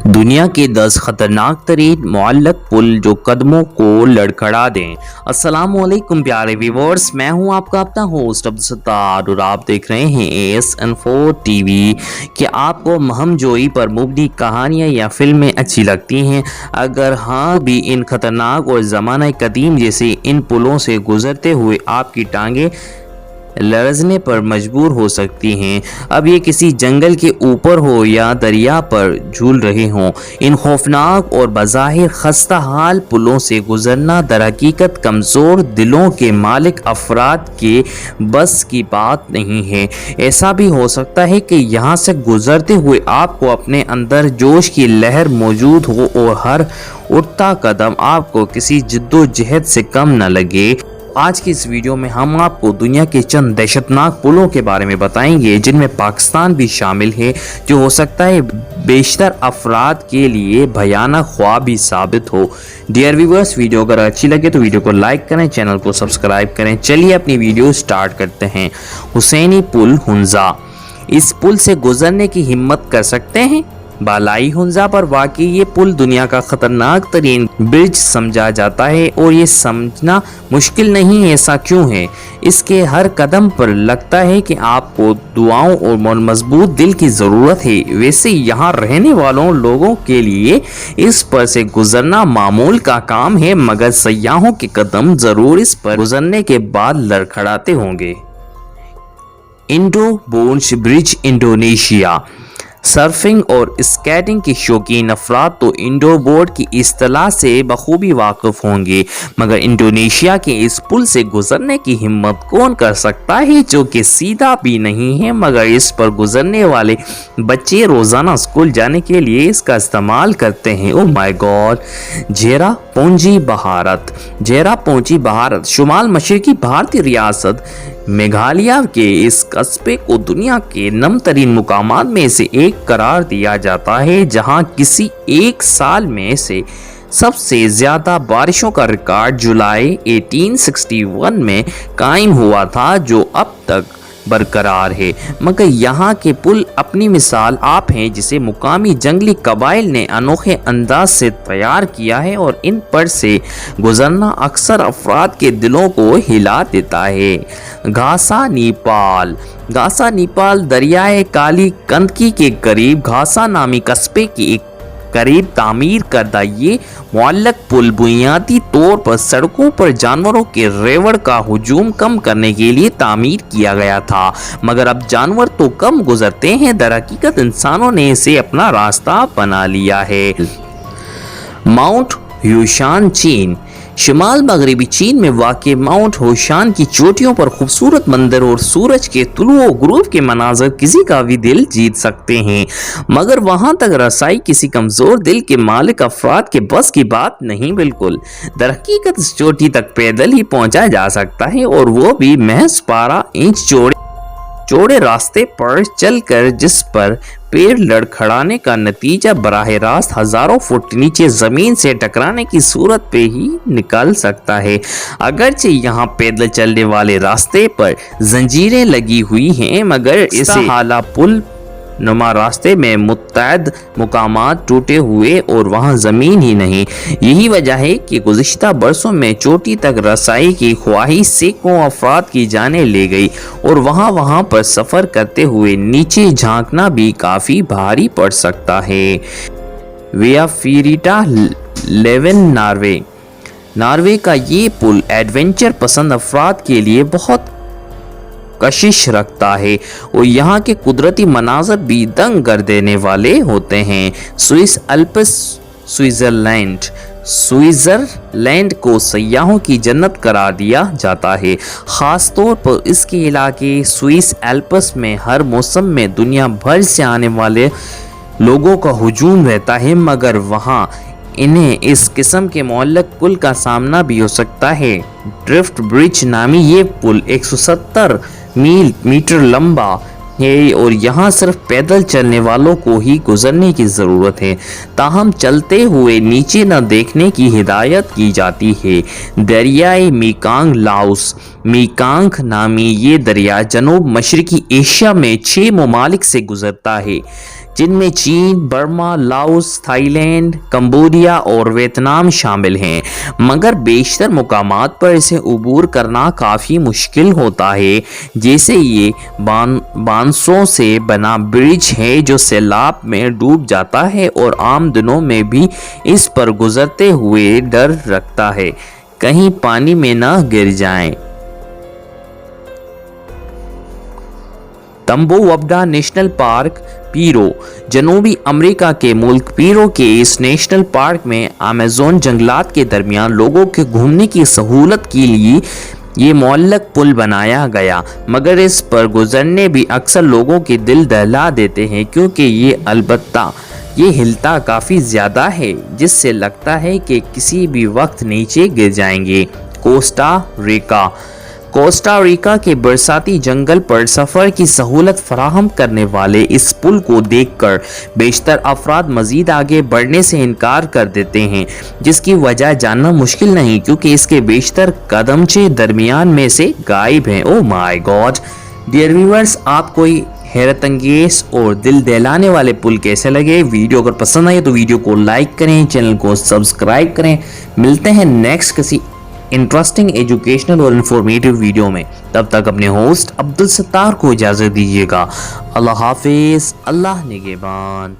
दुनिया के 10 खतरनाक तरीन मुअल्लक पुल जो कदमों को लड़खड़ा दें। अस्सलामुअलैकुम प्यारे व्यूअर्स, मैं हूं आपका अपना होस्ट अब्दुल सत्तार और आप देख रहे हैं ASN4 टीवी। कि आपको महमजोई पर मुबनी कहानियां या फिल्में अच्छी लगती हैं? अगर हाँ भी इन खतरनाक और ज़माना कदीम जैसे इन पुलों से गुजरते हुए आपकी टांगें लरजने पर मजबूर हो सकती हैं। अब ये किसी जंगल के ऊपर हो या दरिया पर झूल रहे हों, इन खौफनाक और बज़ाहिर खस्ता हाल पुलों से गुजरना दरहकीकत कमज़ोर दिलों के मालिक अफराद के बस की बात नहीं है। ऐसा भी हो सकता है कि यहाँ से गुजरते हुए आपको अपने अंदर जोश की लहर मौजूद हो और हर उठता कदम आपको किसी जिद्दोजहद से कम न लगे। आज की इस वीडियो में हम आपको दुनिया के चंद दहशतनाक पुलों के बारे में बताएंगे जिनमें पाकिस्तान भी शामिल है, जो हो सकता है बेशतर अफराद के लिए भयानक ख्वाब भी साबित हो। डियर व्यूअर्स, वीडियो अगर अच्छी लगे तो वीडियो को लाइक करें, चैनल को सब्सक्राइब करें। चलिए अपनी वीडियो स्टार्ट करते हैं। हुसैनी पुल हुंजा। इस पुल से गुजरने की हिम्मत कर सकते हैं? बालाई हुंजा पर वाकई ये पुल दुनिया का खतरनाक तरीन ब्रिज समझा जाता है और ये समझना मुश्किल नहीं है। ऐसा क्यों है? इसके हर कदम पर लगता है कि आपको दुआओं और मजबूत दिल की ज़रूरत है। वैसे यहाँ रहने वालों लोगों के लिए इस पर से गुजरना मामूल का काम है, मगर सयाहों के कदम ज़रूर इस पर गुजरने के बाद लड़खड़ाते होंगे। इंडो बोर्ज ब्रिज इंडोनेशिया। सर्फिंग और स्केटिंग के शौकीन अफराद तो इंडो बोर्ड की इस्तिलाह से बखूबी वाकिफ होंगे, मगर इंडोनेशिया के इस पुल से गुजरने की हिम्मत कौन कर सकता है, जो कि सीधा भी नहीं है, मगर इस पर गुजरने वाले बच्चे रोजाना स्कूल जाने के लिए इसका इस्तेमाल करते हैं। Oh my God. जेरा पोंजी भारत। जेरा पोंजी भारत शुमाल मशरकी भारतीय रियासत मेघालय के इस कस्बे को दुनिया के नम तरीन मुकामात में से एक करार दिया जाता है, जहां किसी एक साल में से सबसे ज़्यादा बारिशों का रिकॉर्ड जुलाई 1861 में कायम हुआ था, जो अब तक बरकरार है। मगर यहाँ के पुल अपनी मिसाल आप हैं, जिसे मुकामी जंगली कबाइल ने अनोखे अंदाज से तैयार किया है और इन पर से गुजरना अक्सर अफराद के दिलों को हिला देता है। घासा नेपाल। घासा नेपाल दरियाए काली कंदकी के करीब घासा नामी कस्बे की एक करीब तामीर करदा ये मुअल्लक पुल बुनियादी तौर पर सड़कों पर जानवरों के रेवड़ का हुजूम कम करने के लिए तामीर किया गया था, मगर अब जानवर तो कम गुजरते हैं, दरहकीकत इंसानों ने इसे अपना रास्ता बना लिया है। माउंट ह्यूशान चीन। शिमाल मगरबी चीन में वाक़ माउंट होशान की चोटियों पर खूबसूरत मंदिर और सूरज के तुलू गुरूब के मनाजर किसी का भी दिल जीत सकते हैं, मगर वहां तक रसाई किसी कमज़ोर दिल के मालिक अफराद के बस की बात नहीं। बिल्कुल दरहकीकत इस चोटी तक पैदल ही पहुंचा जा सकता है, और वो भी महज 12 इंच चौड़े रास्ते पर चलकर, जिस पर पेड़ लड़खड़ाने का नतीजा बराह रास्त हजारों फुट नीचे जमीन से टकराने की सूरत पे ही निकल सकता है। अगरचे यहाँ पैदल चलने वाले रास्ते पर जंजीरें लगी हुई हैं, मगर इस हाला पुल नुमा रास्ते में मुत्तअद मुकामात टूटे हुए और वहाँ ज़मीन ही नहीं। यही वजह है कि गुज़िश्ता बरसों में चोटी तक रसाई की ख्वाहिश सैकड़ों अफराद की जानें ले गई, और वहाँ पर सफ़र करते हुए नीचे झांकना भी काफ़ी भारी पड़ सकता है। विया फीरिटा लेवन नॉर्वे। नॉर्वे का ये पुल एडवेंचर पसंद अफराद के लिए बहुत कशिश रखता है, और यहाँ के कुदरती मनाजर भी दंग कर देने वाले होते हैं। Swiss Alps. स्विट्ज़रलैंड। स्विट्ज़रलैंड को सयाहों की जन्नत करार दिया जाता है, ख़ास तौर पर इसके इलाके स्विस एल्प्स में हर मौसम में दुनिया भर से आने वाले लोगों का हुजूम रहता है, मगर वहाँ इन्हें इस किस्म के मुअल्लक पुल का सामना भी हो सकता है। ड्रिफ्ट ब्रिज नामी ये पुल 170 मीटर लंबा है, और यहाँ सिर्फ पैदल चलने वालों को ही गुजरने की ज़रूरत है, ताहम चलते हुए नीचे न देखने की हिदायत की जाती है। दरियाए मीकांग लाओस। मीकांग नामी ये दरिया जनूब मशरकी एशिया में 6 ममालिक से गुजरता है। जिनमें चीन, बर्मा, लाओस, थाईलैंड, कंबोडिया और वियतनाम शामिल हैं। मगर बेशतर मुकामात पर इसे अबूर करना काफ़ी मुश्किल होता है। जैसे ये बांसों से बना ब्रिज है जो सैलाब में डूब जाता है और आम दिनों में भी इस पर गुजरते हुए डर रखता है कहीं पानी में न गिर जाएं। तंबोवबडा नेशनल पार्क पीरो। जनूबी अमेरिका के मुल्क पीरो के इस नेशनल पार्क में अमेज़न जंगलात के दरमियान लोगों के घूमने की सहूलत के लिए ये मुअल्लक पुल बनाया गया, मगर इस पर गुजरने भी अक्सर लोगों के दिल दहला देते हैं क्योंकि ये हिलता काफ़ी ज़्यादा है, जिससे लगता है कि किसी भी वक्त नीचे गिर जाएंगे। कोस्टा रिका के बरसाती जंगल पर सफ़र की सहूलत फराहम करने वाले इस पुल को देखकर बेशतर अफराद मज़ीद आगे बढ़ने से इनकार कर देते हैं, जिसकी वजह जानना मुश्किल नहीं क्योंकि इसके बेशतर कदमचे दरमियान में से गायब हैं। Oh my God dear viewers, आप कोई हैरत अंगेज और दिल दहलाने वाले पुल कैसे लगे? वीडियो अगर पसंद आए तो वीडियो को लाइक करें, चैनल को सब्सक्राइब करें। मिलते हैं नेक्स्ट किसी इंटरेस्टिंग, एजुकेशनल और इन्फॉर्मेटिव वीडियो में। तब तक अपने होस्ट अब्दुल सत्तार को इजाज़त दीजिएगा। अल्लाह हाफिज़, अल्लाह निगहबान।